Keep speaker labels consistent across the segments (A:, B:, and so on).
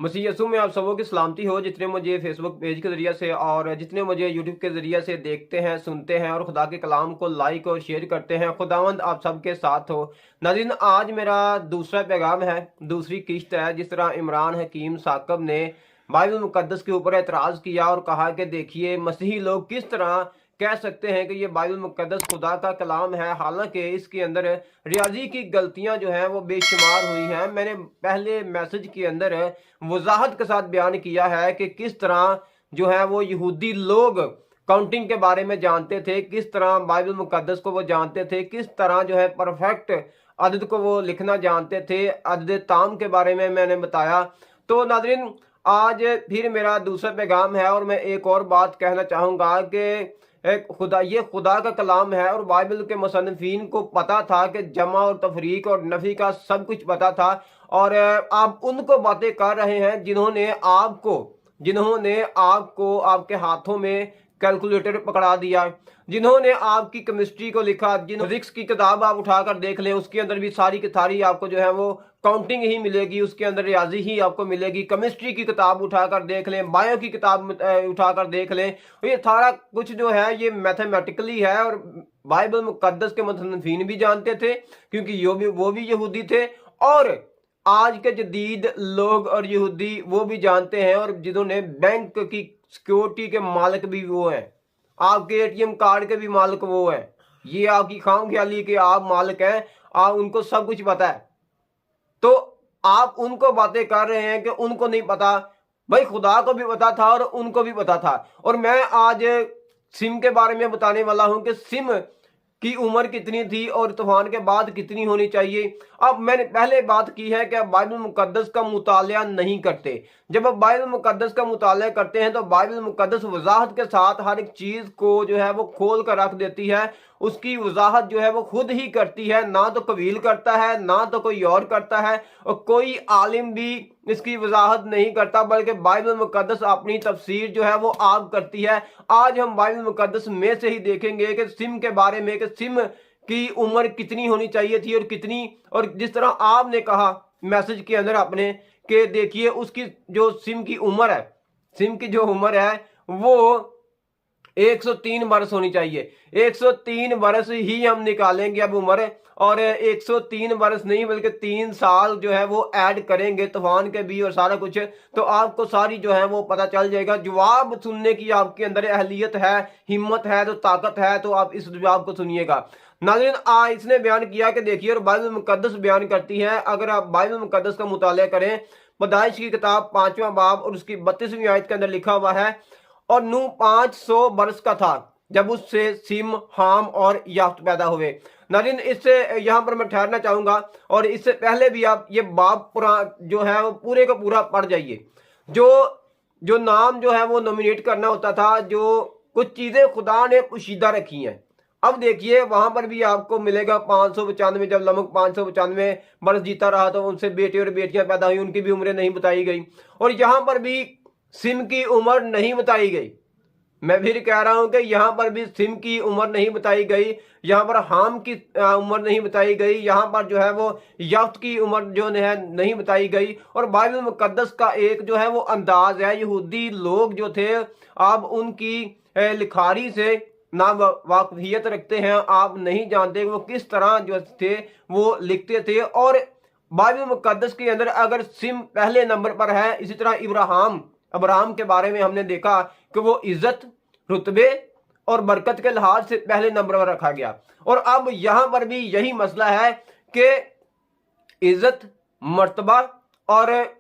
A: मसीह यीशु में आप सबों की सलामती हो, जितने मुझे फेसबुक पेज के ज़रिए से और जितने मुझे यूट्यूब के ज़रिए से देखते हैं, सुनते हैं और खुदा के कलाम को लाइक और शेयर करते हैं। खुदावंद आप सबके साथ हो। नाज़रीन, आज मेरा दूसरा पैगाम है, दूसरी किश्त है। जिस तरह इमरान हकीम साकब ने बाइबल मुकद्दस के ऊपर एतराज़ किया और कहा कि देखिए मसीही लोग किस तरह कह सकते हैं कि ये बाइबल मुकद्दस खुदा का कलाम है, हालांकि इसके अंदर रियाजी की गलतियां जो हैं वो बेशुमार हुई हैं। मैंने पहले मैसेज के अंदर वजाहत के साथ बयान किया है कि किस तरह जो है वो यहूदी लोग काउंटिंग के बारे में जानते थे, किस तरह बाइबल मुकद्दस को वो जानते थे, किस तरह जो है परफेक्ट अदद को वो लिखना जानते थे। अदद ताम के बारे में मैंने बताया। तो नाज़रीन, आज फिर मेरा दूसरा पैगाम है और मैं एक और बात कहना चाहूँगा कि ये खुदा का कलाम है और बाइबल के मुसन्निफीन को पता था कि जमा और तफरीक और नफी का सब कुछ पता था। और आप उनको बातें कर रहे हैं जिन्होंने आपको आपके हाथों में कैलकुलेटर पकड़ा दिया, जिन्होंने आपकी केमिस्ट्री को लिखा। फिजिक्स की किताब आप उठाकर देख लें, उसके अंदर भी सारी की सारी आपको जो है वो काउंटिंग ही मिलेगी, उसके अंदर रियाजी ही आपको मिलेगी। केमिस्ट्री की किताब उठाकर देख लें, बायो की किताब उठाकर देख लें, ये सारा कुछ जो है ये मैथमेटिकली है। और बाइबल मुकद्दस के मुसन्निफीन भी जानते थे, क्योंकि वो भी यहूदी थे, और आज के जदीद लोग और यहूदी वो भी जानते हैं, और जिन्होंने बैंक की सिक्योरिटी के मालिक भी वो हैं, आपके एटीएम कार्ड के भी मालिक वो हैं। ये आपकी खाम ख्याली के आप मालिक हैं, आप उनको सब कुछ पता है। तो आप उनको बातें कर रहे हैं कि उनको नहीं पता। भाई खुदा को भी पता था और उनको भी पता था। और मैं आज सिम के बारे में बताने वाला हूं कि सिम की उम्र कितनी थी और तूफान के बाद कितनी होनी चाहिए। अब मैंने पहले बात की है कि आप बाइबल मुकद्दस का मुताला नहीं करते। जब आप बाइबल मुकद्दस का मुताला करते हैं तो बाइबल मुकद्दस वजाहत के साथ हर एक चीज को जो है वो खोल कर रख देती है। उसकी वजाहत जो है वो खुद ही करती है, ना तो कबील करता है, ना तो कोई और करता है, और कोई आलिम भी इसकी वजाहत नहीं करता, बल्कि बाइबल मुकद्दस अपनी तफसीर जो है वो आप करती है। आज हम बाइबल मुकद्दस में से ही देखेंगे कि सिम के बारे में, कि सिम की उम्र कितनी होनी चाहिए थी और कितनी। और जिस तरह आपने कहा मैसेज के अंदर अपने कि देखिए उसकी जो सिम की उम्र है, सिम की जो उम्र है वो 103 बरस होनी चाहिए। 103 बरस ही हम निकालेंगे अब उम्र, और 103 बरस नहीं बल्कि 3 साल जो है वो ऐड करेंगे तूफान के भी और सारा कुछ, तो आपको सारी जो है वो पता चल जाएगा। जवाब सुनने की आपके अंदर अहलियत है, हिम्मत है, तो ताकत है, तो आप इस जवाब को सुनिएगा। नाज़रीन, इसने बयान किया कि देखिए, और बाइबल मुकद्दस बयान करती है, अगर आप बाइबल मुकद्दस का मुताला करें, पैदाइश की किताब 5वां बाब और उसकी 32वीं आयत के अंदर लिखा हुआ है, और नूह 500 बरस का था जब उससे सिम, हाम और याफ्त पैदा हुए। नाज़रीन, इससे यहाँ पर मैं ठहरना चाहूंगा, और इससे पहले भी आप ये बाब पूरा जो है वो पूरे का पूरा पढ़ जाइए। जो नाम जो है वो नॉमिनेट करना होता था, जो कुछ चीजें खुदा ने पोशीदा रखी हैं। अब देखिए वहां पर भी आपको मिलेगा 595, जब लमक 595 बरस जीता रहा तो उनसे बेटे और बेटियां पैदा हुई, उनकी भी उम्रें नहीं बताई गई। और यहाँ पर भी सिम की उम्र नहीं बताई गई। मैं फिर कह रहा हूं कि यहाँ पर भी सिम की उम्र नहीं बताई गई, यहाँ पर हाम की उम्र नहीं बताई गई, यहाँ पर जो है वो याफ्त की उम्र जो है नहीं बताई गई। और बाइबल मुकद्दस का एक जो है वो अंदाज है, यहूदी लोग जो थे आप उनकी लिखारी से ना वाकफियत रखते हैं, आप नहीं जानते वो किस तरह जो थे वो लिखते थे। और बाइबल मुकद्दस के अंदर अगर सिम पहले नंबर पर है, इसी तरह अब्राहम के बारे में हमने देखा कि वो इज्जत, रुतबे और बरकत के लिहाज से पहले नंबर पर रखा गया। और अब यहां पर भी यही मसला है कि इज्जत, मर्तबा और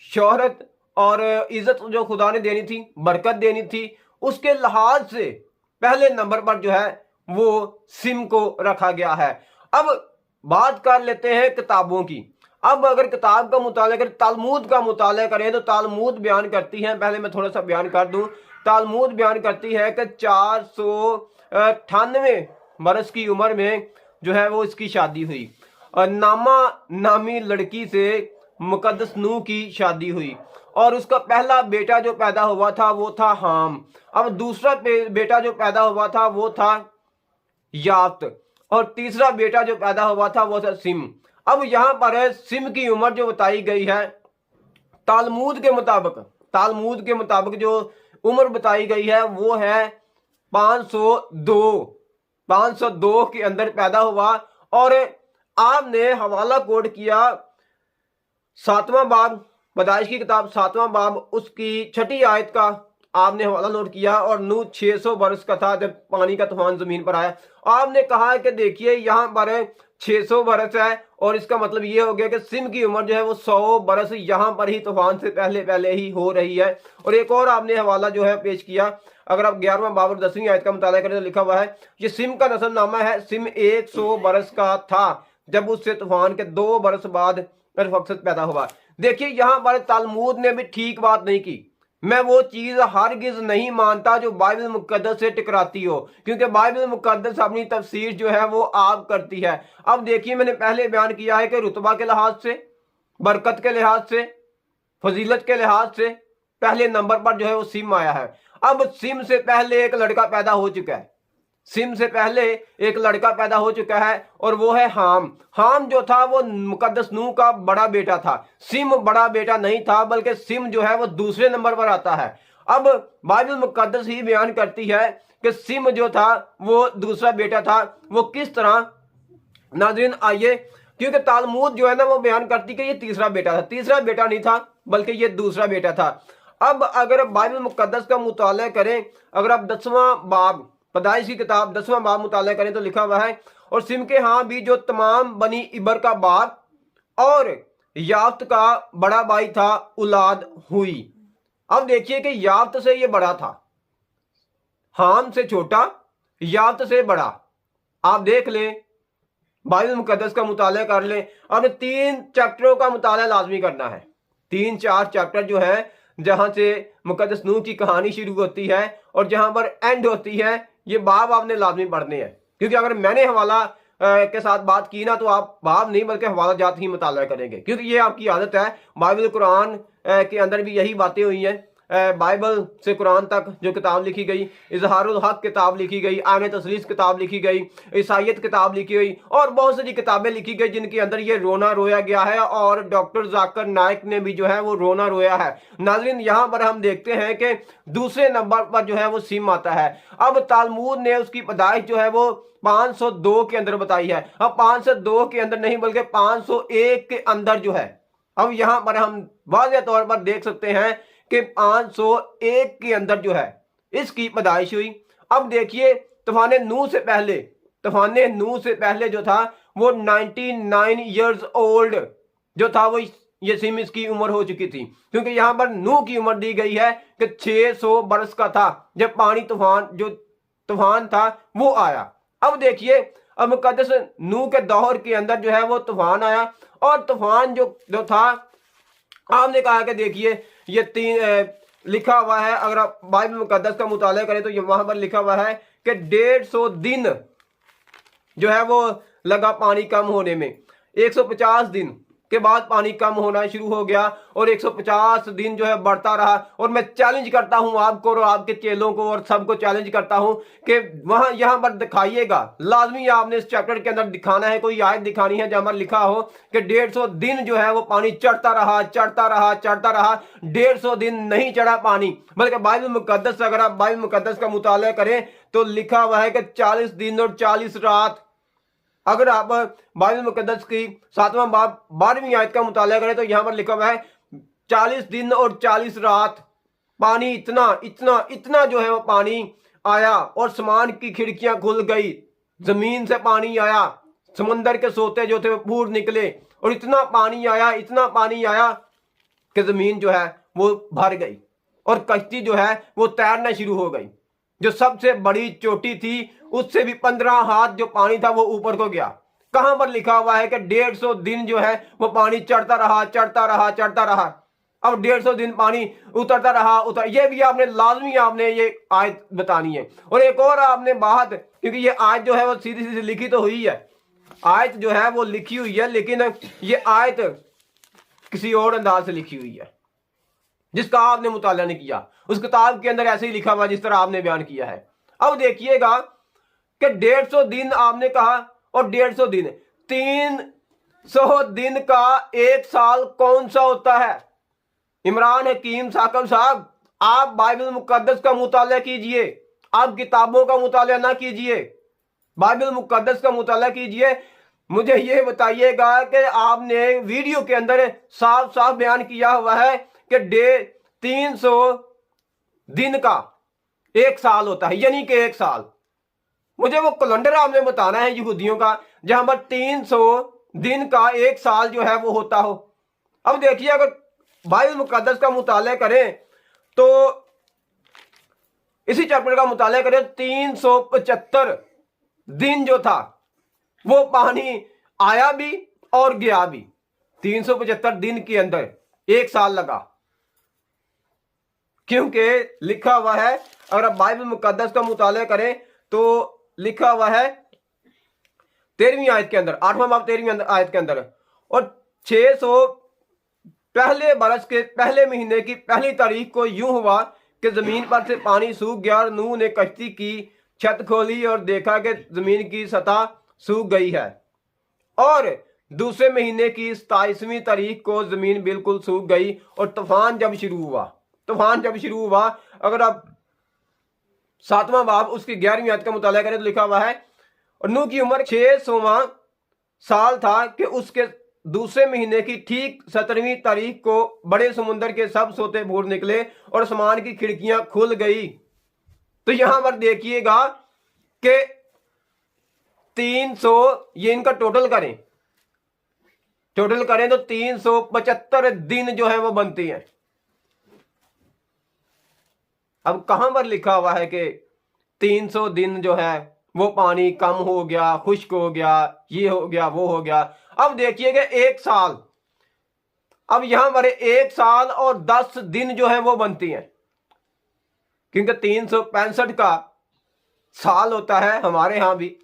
A: शोहरत और इज्जत जो खुदा ने देनी थी, बरकत देनी थी, उसके लिहाज से पहले नंबर पर जो है वो सिम को रखा गया है। अब बात कर लेते हैं किताबों की। अब अगर किताब का मुताला करें, तालमूद का मुताला करें, तो तालमूद बयान करती है, पहले मैं थोड़ा सा बयान कर दूं। तालमूद बयान करती है कि 498 बरस की उम्र में जो है वो इसकी शादी हुई, और नामा नामी लड़की से मुकद्दस नूह की शादी हुई, और उसका पहला बेटा जो पैदा हुआ था वो था हाम। अब दूसरा बेटा जो पैदा हुआ था वो था याफ्त, और तीसरा बेटा जो पैदा हुआ था वो था सिम। अब यहां पर सिम की उम्र जो बताई गई है तालमूद के मुताबिक जो उम्र बताई गई है वो है 502 के अंदर पैदा हुआ। और आपने हवाला कोट किया 7वां बाब, पैदाइश की किताब 7वां बाब, उसकी 6ठी आयत का आपने हवाला नोट किया। और नूह 600 बरस का था जब पानी का तूफान जमीन पर आया। आपने कहा है कि देखिए यहाँ पर 600 बरस है और इसका मतलब ये हो गया कि सिम की उम्र जो है वो 100 बरस यहाँ पर ही तूफान से पहले ही हो रही है। और एक और आपने हवाला जो है पेश किया, अगर आप 11वां बाब और 10वीं आयत का मुताला करें तो लिखा हुआ है ये सिम का नसलनामा है। सिम 100 बरस का था जब उससे तूफान के 2 बरस बाद अरफक्षद पैदा हुआ। देखिए यहाँ पर तालमूद ने भी ठीक बात नहीं की। मैं वो चीज हरगिज नहीं मानता जो बाइबल मुकद्दस से टकराती हो, क्योंकि बाइबल मुकद्दस अपनी तफसीर जो है वो आप करती है। अब देखिए मैंने पहले बयान किया है कि रुतबा के लिहाज से, बरकत के लिहाज से, फजीलत के लिहाज से पहले नंबर पर जो है वो सिम आया है। अब सिम से पहले एक लड़का पैदा हो चुका है, सिम से पहले एक लड़का पैदा हो चुका है और वो है हाम। हाम जो था वो मुकद्दस नूह का बड़ा बेटा था। सिम बड़ा बेटा नहीं था, बल्कि सिम जो है वो दूसरे नंबर पर आता है। अब बाइबल मुकद्दस ही बयान करती है कि सिम जो था वो दूसरा बेटा था। वो किस तरह, नाज़रीन आइए, क्योंकि तालमूद जो है ना वो बयान करती कि ये तीसरा बेटा था। तीसरा बेटा नहीं था बल्कि ये दूसरा बेटा था। अब अगर बाइबल मुकद्दस का मुताला करें, अगर आप 10वां बाब, पैदाइश की किताब 10वां बाब मुताला करें तो लिखा हुआ है और सिम के हाँ भी जो तमाम बनी इबर का बाप और याफ्त का बड़ा भाई था औलाद हुई। अब देखिए कि याफ्त से ये बड़ा था, हाम से छोटा, याफ्त से बड़ा। आप देख लें, बाइबल मुकद्दस का मुताला कर लें। अब 3 चैप्टरों का मुताला लाजमी करना है। 3-4 चैप्टर जो है जहां से मुकद्दस नूह की कहानी शुरू होती है और जहां पर एंड होती है, ये बाब आपने लाजमी पढ़ने हैं। क्योंकि अगर मैंने हवाला के साथ बात की ना तो आप बाब नहीं बल्कि हवाला जात ही मुताला करेंगे, क्योंकि ये आपकी आदत है। बाइबल कुरान के अंदर भी यही बातें हुई हैं। बाइबल से कुरान तक जो किताब लिखी गई, इजहारुल हक किताब लिखी गई, आने तसलीस किताब लिखी गई, ईसाइयत किताब लिखी गई और बहुत सारी किताबें लिखी गई जिनके अंदर ये रोना रोया गया है। और डॉक्टर जाकिर नाइक ने भी जो है वो रोना रोया है। नाज़रीन यहाँ पर हम देखते हैं कि दूसरे नंबर पर जो है वो सिम आता है। अब तालमूद ने उसकी पैदाइश जो है वो 502 के अंदर बताई है। अब 502 के अंदर नहीं बल्कि 501 के अंदर जो है, अब यहाँ पर हम वाज़ेह तौर पर देख सकते हैं कि 501 के अंदर जो है इसकी पैदाइश हुई। अब देखिए तूफान नूह से पहले जो था वो 99 इयर्स ओल्ड जो था वो ये सिम इसकी उम्र हो चुकी थी, क्योंकि यहां पर नूह की उम्र दी गई है कि 600 बरस का था जब पानी तूफान था वो आया। अब देखिए अब मुकद्दस नूह के दौर के अंदर जो है वो तूफान आया और तूफान जो था आपने कहा कि देखिए ये 3 लिखा हुआ है। अगर आप बाइबल मुकद्दस का मुताला करें तो ये वहां पर लिखा हुआ है कि 150 दिन जो है वो लगा पानी कम होने में। 150 दिन के बाद पानी कम होना शुरू हो गया और 150 दिन जो है बढ़ता रहा। और मैं चैलेंज करता हूं आपको और आपके चेलों को और सबको चैलेंज करता हूं कि वहां यहां पर दिखाइएगा, लाजमी आपने इस चैप्टर के अंदर दिखाना है, कोई आयत दिखानी है जहां पर लिखा हो कि 150 दिन जो है वो पानी चढ़ता रहा। 150 दिन नहीं चढ़ा पानी, बल्कि बाइबल मुकद्दस, अगर आप बाइबल मुकद्दस का मुताला करें तो लिखा हुआ है कि 40 दिन और 40 रात। अगर आप बाइबल मुकद्दस की 7वां बाब 12वीं आयत का मुताला करें तो यहां पर लिखा हुआ है 40 दिन और 40 रात पानी इतना जो है वो पानी आया और समान की खिड़कियां खुल गई, जमीन से पानी आया, समंदर के सोते जो थे वो फूट निकले और इतना पानी आया कि जमीन जो है वो भर गई और कश्ती जो है वो तैरना शुरू हो गई। जो सबसे बड़ी चोटी थी उससे भी 15 हाथ जो पानी था वो ऊपर को गया। कहां पर लिखा हुआ है कि 150 दिन जो है वो पानी चढ़ता रहा। अब 150 दिन पानी उतरता रहा। ये भी आपने लाजमी आपने ये आयत बतानी है। और एक और आपने बात, क्योंकि ये आयत जो है वो सीधी लिखी तो हुई है, आयत जो है वो लिखी हुई है, लेकिन ये आयत किसी और अंदाज से लिखी हुई है जिसका आपने मुताला नहीं किया। उस किताब के अंदर ऐसे ही लिखा हुआ जिस तरह आपने बयान किया है। अब देखिएगा कि 150 दिन आपने कहा और 150 दिन, 300 दिन का एक साल कौन सा होता है? इमरान हकीम साकब साहब, आप बाइबल मुकद्दस का मुताला कीजिए, आप किताबों का मुताला ना कीजिए, बाइबल मुकद्दस का मुताला कीजिए। मुझे ये बताइएगा कि आपने वीडियो के अंदर साफ साफ बयान किया हुआ है कि 300 दिन का एक साल होता है, यानी कि एक साल। मुझे वो कैलेंडर आपने बताना है यहूदियों का जहां पर 300 दिन का एक साल जो है वो होता हो। अब देखिए, अगर बाइबल मुकद्दस का मुताला करें तो इसी चैप्टर का मुताला करें, 375 दिन जो था वो पानी आया भी और गया भी। 375 दिन के अंदर एक साल लगा, क्योंकि लिखा हुआ है, अगर आप बाइबल मुकद्दस का मुताला करें तो लिखा हुआ है 13वीं आयत के अंदर, 8वां बाब 13वीं आयत के अंदर, और 600 पहले बरस के पहले महीने की पहली तारीख को यूं हुआ कि जमीन पर से पानी सूख गया और नूह ने कश्ती की छत खोली और देखा कि जमीन की सतह सूख गई है। और दूसरे महीने की 27वीं तारीख को जमीन बिल्कुल सूख गई और तूफान जब शुरू हुआ, अगर आप 7वां बाब उसकी 11वीं आयत का मुताला करें तो लिखा हुआ है, और नूह की उम्र 600वां साल था कि उसके दूसरे महीने की ठीक 17वीं तारीख को बड़े समुद्र के सब सोते भूर निकले और आसमान की खिड़कियां खुल गई। तो यहां पर देखिएगा कि 300, ये इनका टोटल करें तो 375 दिन जो है वो बनती हैं। अब कहां पर लिखा हुआ है कि 300 दिन जो है वो पानी कम हो गया, खुश्क हो गया, ये हो गया, वो हो गया। अब देखिएगा एक साल, अब यहां पर 1 साल और 10 दिन जो है वो बनती हैं, क्योंकि 365 का साल होता है हमारे यहां भी,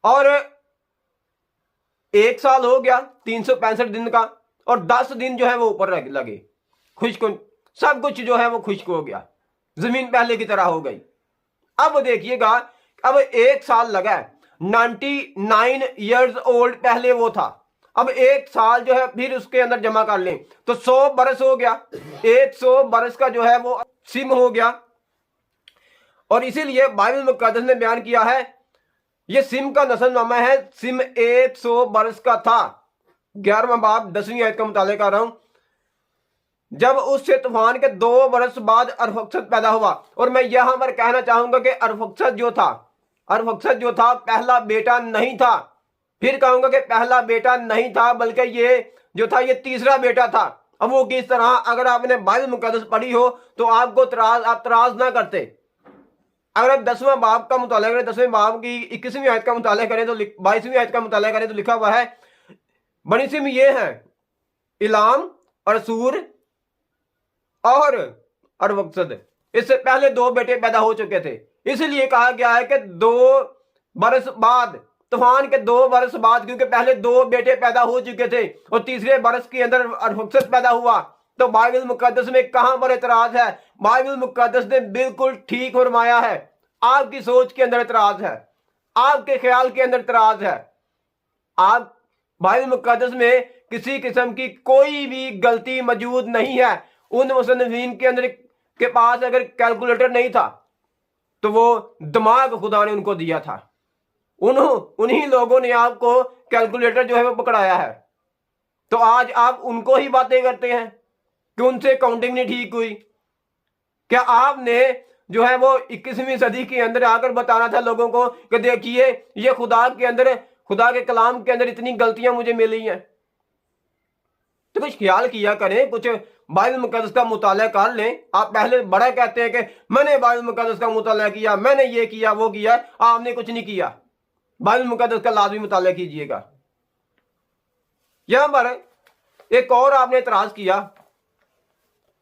A: और 1 साल हो गया 365 दिन का, और 10 दिन जो है वो ऊपर लगे, खुश्क, सब कुछ जो है वो खुश्क हो गया, जमीन पहले की तरह हो गई। अब देखिएगा, अब 1 साल लगा है, 99 ईयर्स ओल्ड पहले वो था, अब 1 साल जो है फिर उसके अंदर जमा कर लें तो 100 बरस हो गया, 100 बरस का जो है वो सिम हो गया। और इसीलिए बाइबल मुकद्दस ने बयान किया है, ये सिम का नस्लनामा है, सिम 100 बरस का था। 11वां बाब 10वीं आयत का मुताला कर रहा हूं, जब उससे तूफान के 2 बरस बाद अरफक्षद पैदा हुआ। और मैं यहां पर कहना चाहूंगा कि अरफक्षद जो था पहला बेटा नहीं था, फिर कहूंगा कि पहला बेटा नहीं था, बल्कि ये जो था ये तीसरा बेटा था। अब वो किस तरह, अगर आपने बाइबल मुकद्दस पढ़ी हो तो आपको आप तराज ना करते। अगर आप 10वां बाब का मुताला करें, 10वें बाब की 21वीं आयत का मुताला करें तो 22वीं आयत का मुताला करें तो लिखा हुआ है, बनी सिम ये है, इलाम, अरसूर और अरफक्षद। इससे पहले 2 बेटे पैदा हो चुके थे, इसलिए कहा गया है कि 2 बरस बाद, तूफान के 2 बरस बाद, क्योंकि पहले 2 बेटे पैदा हो चुके थे और तीसरे बरस के अंदर अरफक्षद पैदा हुआ। तो बाइबल मुकद्दस में कहां पर एतराज है? बाइबल मुकद्दस ने बिल्कुल ठीक फरमाया है। आपकी सोच के अंदर एतराज है, आपके ख्याल के अंदर एतराज है। आप बाइबल मुकद्दस में किसी किस्म की कोई भी गलती मौजूद नहीं है। उन मुसन्निफीन के अंदर के पास अगर कैलकुलेटर नहीं था तो वो दिमाग खुदा ने उनको दिया था, उन्हीं लोगों ने आपको कैलकुलेटर जो है वो पकड़ाया है। तो आज आप उनको ही बातें करते हैं कि उनसे काउंटिंग नहीं ठीक हुई। क्या आपने जो है वो 21वीं सदी के अंदर आकर बताना था लोगों को कि देखिए ये खुदा के कलाम के अंदर इतनी गलतियां मुझे मिली हैं? तो कुछ ख्याल किया करें, कुछ बाइबल मुकद्दस का मुताला कर लें। आप पहले बड़ा कहते हैं कि मैंने बाइबल मुकद्दस का मुताला किया, मैंने ये किया, वो किया। आपने कुछ नहीं किया। बाइबल मुकद्दस का लाजमी मुताला कीजिएगा। यहां पर एक और आपने इतराज किया,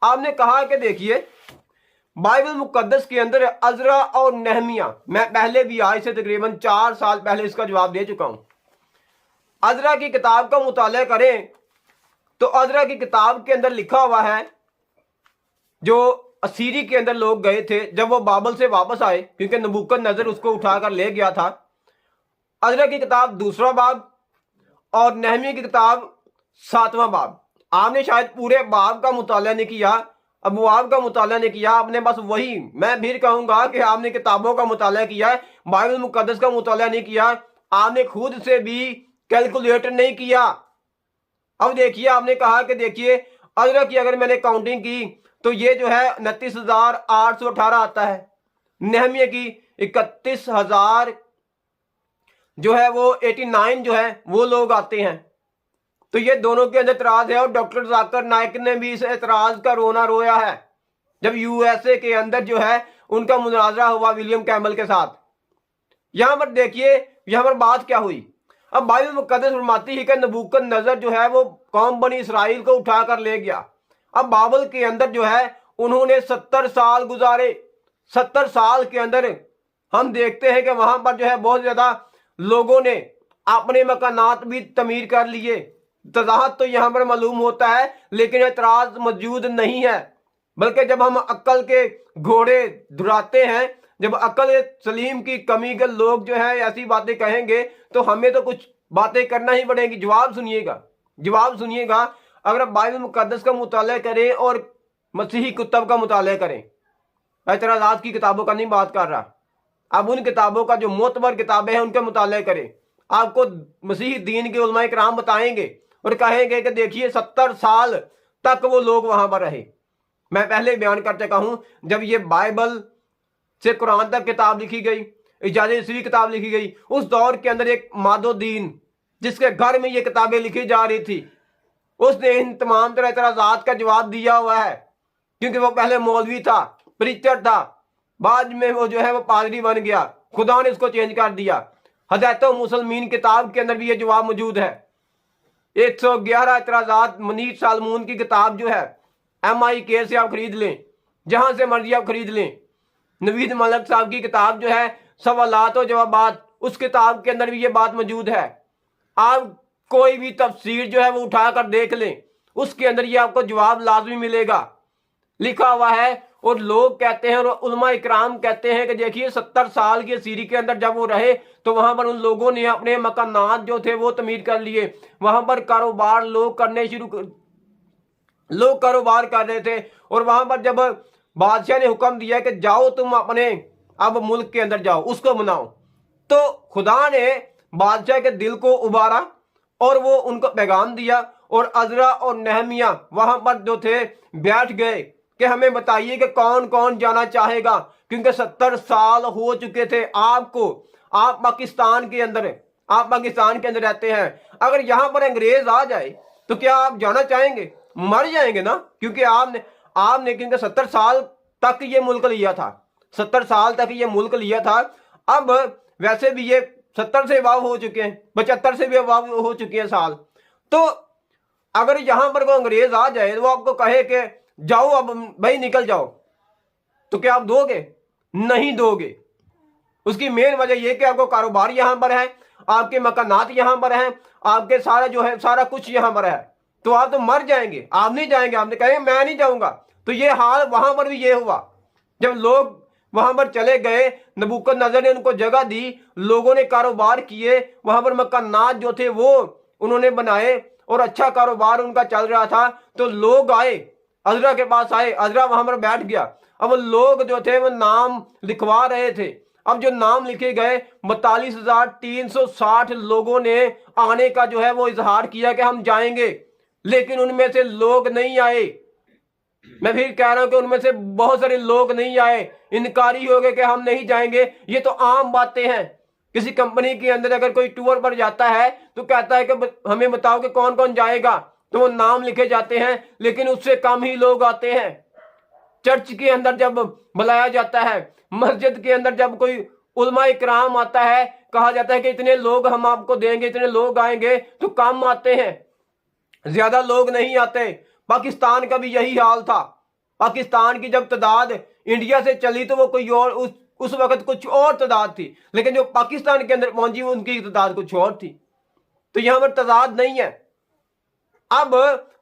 A: आपने कहा कि देखिए बाइबल मुकद्दस के अंदर अज़रा और नहमिया, मैं पहले भी आज से तकरीबन 4 साल पहले इसका जवाब दे चुका हूं। अज़रा की किताब का मुताला करें तो अज़रा की किताब के अंदर लिखा हुआ है, जो असीरी के अंदर लोग गए थे जब वो बाबल से वापस आए, क्योंकि नबूकदनेस्सर उसको उठाकर ले गया था। अज़रा की किताब 2वां बाब और नहमिया की किताब 7वां बाब। आपने शायद पूरे बाब का मुताला नहीं किया, अबवाब का मुताला नहीं किया, आपने बस वही, मैं फिर कहूंगा कि आपने किताबों का मुताला किया है, बाइबल मुकद्दस का मुताला नहीं किया, आपने खुद से भी कैलकुलेटर नहीं किया। अब देखिए, आपने कहा कि देखिए अजरा की अगर मैंने काउंटिंग की तो ये जो है 29,818 आता है, नेहमिया की 31,000 जो है वो 89 जो है वो लोग आते हैं। तो ये दोनों के अंदर एतराज है, और डॉक्टर जाकिर नाइक ने भी इस एतराज का रोना रोया है जब यूएसए के अंदर जो है उनका मुनाजरा हुआ विलियम कैमल के साथ। यहां पर देखिए, यहां पर बात क्या हुई। अब बाइबल मुकद्दस फरमाती है कि नबूकदनेस्सर जो है वो कौम बनी इसराइल को उठाकर ले गया। अब बाइबल के अंदर जो है उन्होंने 70 साल गुजारे। 70 साल के अंदर हम देखते हैं कि वहां पर जो है बहुत ज्यादा लोगों ने अपने मकानात भी तमीर कर लिए। तजाहत तो यहाँ पर मालूम होता है, लेकिन एतराज मौजूद नहीं है। बल्कि जब हम अक्ल के घोड़े दुराते हैं, जब अक्ल सलीम की कमी के लोग जो है ऐसी बातें कहेंगे तो हमें तो कुछ बातें करना ही पड़ेगी। जवाब सुनिएगा, जवाब सुनिएगा। अगर आप बाइबल मुकद्दस का मुताला करें और मसीही कुतब का मुताला करें, एतराज़ात की किताबों का नहीं बात कर रहा, अब उन किताबों का जो मोतबर किताबें हैं उनका मुताला करें। आपको मसीही दीन के उलमा इकराम बताएंगे और कहेंगे कि देखिए 70 साल तक वो लोग वहां पर रहे। मैं पहले बयान कर चुका हूं, जब ये बाइबल से कुरान तक किताब लिखी गई, इजाज़त ईसवी किताब लिखी गई, उस दौर के अंदर एक मादोदीन जिसके घर में ये किताबें लिखी जा रही थी, उसने इन तमाम तरह एतराज़ात का जवाब दिया हुआ है। क्योंकि वो पहले मौलवी था, प्रीचर था, बाद में वो जो है वो पादरी बन गया, खुदा ने उसको चेंज कर दिया। हदायत मुसलमीन किताब के अंदर भी ये जवाब मौजूद है। 111 एतराज़ात मनीर सालमून की किताब जो है MIK से आप खरीद लें, जहां से मर्जी आप खरीद लें। नवीद मलिक साहब की किताब जो है सवालात और जवाबात, उस किताब के अंदर भी ये बात मौजूद है। आप कोई भी तफसीर जो है वो उठाकर देख लें, उसके अंदर ये आपको जवाब लाजमी मिलेगा, लिखा हुआ है। और लोग कहते हैं और उलमा इकराम कहते हैं कि देखिए 70 साल की सीरी के अंदर जब वो रहे तो वहां पर उन लोगों ने अपने मकानात जो थे वो तमीर कर लिए। वहां पर कारोबार लोग कारोबार कर रहे थे। और वहां पर जब बादशाह ने हुक्म दिया कि जाओ तुम अपने अब मुल्क के अंदर जाओ, उसको बनाओ, तो खुदा ने बादशाह के दिल को उबारा और वो उनको पैगाम दिया। और अजरा और नेहमिया वहां पर जो थे बैठ गए कि हमें बताइए कि कौन कौन जाना चाहेगा, क्योंकि 70 साल हो चुके थे आपको। आप पाकिस्तान के अंदर रहते हैं, अगर यहां पर अंग्रेज आ जाए तो क्या आप जाना चाहेंगे? मर जाएंगे ना, क्योंकि आपने क्योंकि 70 साल तक ये मुल्क लिया था, 70 साल तक ये मुल्क लिया था। अब वैसे भी ये 70 से अबाव हो चुके हैं, 75 से भी अबाव हो चुके हैं साल। तो अगर यहां पर कोई अंग्रेज आ जाए वो आपको कहे कि जाओ अब भाई निकल जाओ, तो क्या आप दोगे? नहीं दोगे। उसकी मेन वजह यह कि आपको कारोबार यहां पर है, आपके मकानात यहां पर हैं, आपके सारा जो है सारा कुछ यहां पर है, तो आप तो मर जाएंगे, आप नहीं जाएंगे। आपने कहेंगे मैं नहीं जाऊंगा। तो ये हाल वहां पर भी ये हुआ। जब लोग वहां पर चले गए, नबूकदनेस्सर ने उनको जगह दी, लोगों ने कारोबार किए, वहां पर मकानात जो थे वो उन्होंने बनाए और अच्छा कारोबार उनका चल रहा था। तो लोग आए, अजरा के पास आए, अजरा वहां पर बैठ गया। अब लोग जो थे वो नाम लिखवा रहे थे। अब जो नाम लिखे गए 42,360 लोगों ने आने का जो है वो इजहार किया कि हम जाएंगे, लेकिन उनमें से लोग नहीं आए। मैं फिर कह रहा हूं कि उनमें से बहुत सारे लोग नहीं आए, इनकारी हो गए कि हम नहीं जाएंगे। ये तो आम बातें हैं। किसी कंपनी के अंदर अगर कोई टूर पर जाता है तो कहता है कि हमें बताओ कि कौन कौन जाएगा, तो वो नाम लिखे जाते हैं, लेकिन उससे कम ही लोग आते हैं। चर्च के अंदर जब बुलाया जाता है, मस्जिद के अंदर जब कोई उलमा इकराम आता है, कहा जाता है कि इतने लोग हम आपको देंगे, इतने लोग आएंगे, तो कम आते हैं, ज्यादा लोग नहीं आते। पाकिस्तान का भी यही हाल था। पाकिस्तान की जब तादाद इंडिया से चली तो वो कोई और उस वक्त कुछ और तादाद थी, लेकिन जो पाकिस्तान के अंदर पहुंची उनकी तादाद कुछ और थी। तो यहां पर तादाद नहीं है। अब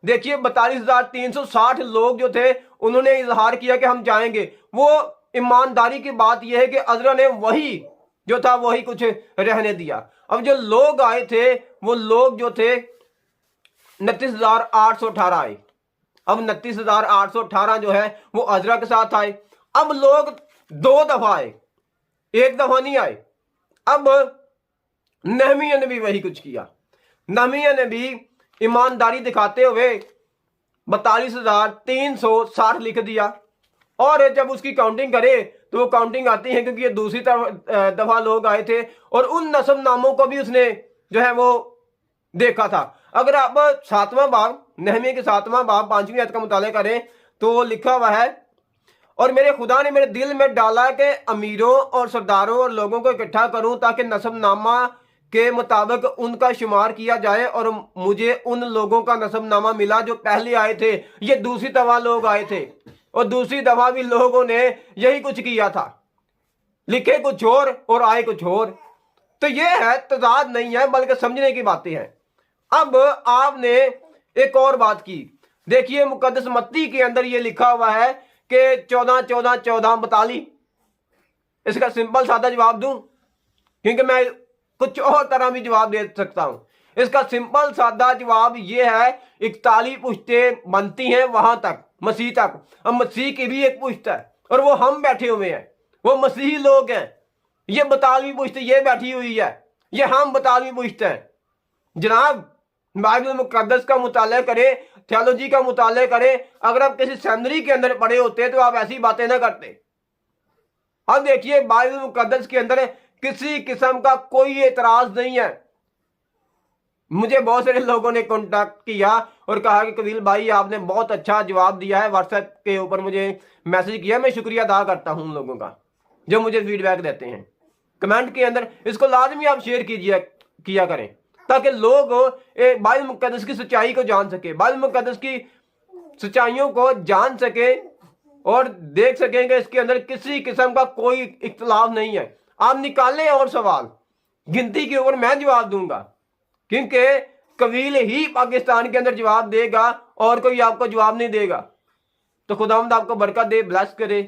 A: देखिए 42,360 लोग जो थे उन्होंने इजहार किया कि हम जाएंगे। वो ईमानदारी की बात यह है कि अजरा ने वही जो था वही कुछ रहने दिया। अब जो लोग आए थे वो लोग जो थे 29,818 आए। अब 29,818 जो है वो अजरा के साथ आए। अब लोग 2 दफा आए, 1 दफा नहीं आए। अब नहमिया ने भी वही कुछ किया। नहमिया ने भी ईमानदारी दिखाते हुए 42,360 लिख दिया। और जब उसकी काउंटिंग करे तो वो काउंटिंग आती है, क्योंकि ये दूसरी दफा लोग आए थे और उन नस्ब नामों को भी उसने जो है वो देखा था। अगर आप 7वां बाब, नहमिया के 7वां बाब 5वीं आयत का मुताला करें तो लिखा हुआ है, और मेरे खुदा ने मेरे दिल में डाला कि अमीरों और सरदारों और लोगों को इकट्ठा करूं ताकि नस्बनामा के मुताबिक उनका शुमार किया जाए। और मुझे उन लोगों का नस्बनामा मिला जो पहले आए थे। ये दूसरी दफा लोग आए थे और दूसरी दफा भी लोगों ने यही कुछ किया था, लिखे कुछ और आए कुछ और। तो ये है, तजाद नहीं है बल्कि समझने की बातें हैं। अब आपने एक और बात की, देखिए मुकद्दस मत्ती के अंदर ये लिखा हुआ है कि 14-14-14 42। इसका सिंपल सादा जवाब दूं, क्योंकि मैं कुछ और तरह भी जवाब दे सकता हूं। इसका सिंपल सादा जवाब ये है, 41 पुश्तें बनती हैं वहां तक, मसीह तक। अब मसीह की भी एक पुश्त है और वो हम बैठे हुए हैं, वो मसीही लोग हैं। ये 42वीं पुश्त ये बैठी हुई है, ये हम 42वीं पुश्त है। जनाब बाइबल मुकद्दस का मुताला करें, थियोलॉजी का मुताला करें। अगर आप किसी सेमिनरी के अंदर पढ़े होते तो आप ऐसी बातें ना करते। अब देखिए बाइबल मुकद्दस के अंदर किसी किस्म का कोई एतराज नहीं है। मुझे बहुत सारे लोगों ने कांटेक्ट किया और कहा कि कबील भाई आपने बहुत अच्छा जवाब दिया है, व्हाट्सएप के ऊपर मुझे मैसेज किया। मैं शुक्रिया अदा करता हूं उन लोगों का जो मुझे फीडबैक देते हैं कमेंट के अंदर। इसको लाजमी आप शेयर किया करें ताकि लोग बाइबल मुकद्दस की सच्चाई को जान सके, बाइबल मुकद्दस की सच्चाइयों को जान सके और देख सकें कि इसके अंदर किसी किस्म का कोई इख्तलाफ नहीं है। आप निकालें और सवाल, गिनती के ऊपर मैं जवाब दूंगा, क्योंकि कबील ही पाकिस्तान के अंदर जवाब देगा और कोई आपको जवाब नहीं देगा। तो खुदावंद आपको बरकत दे, ब्लेस करे।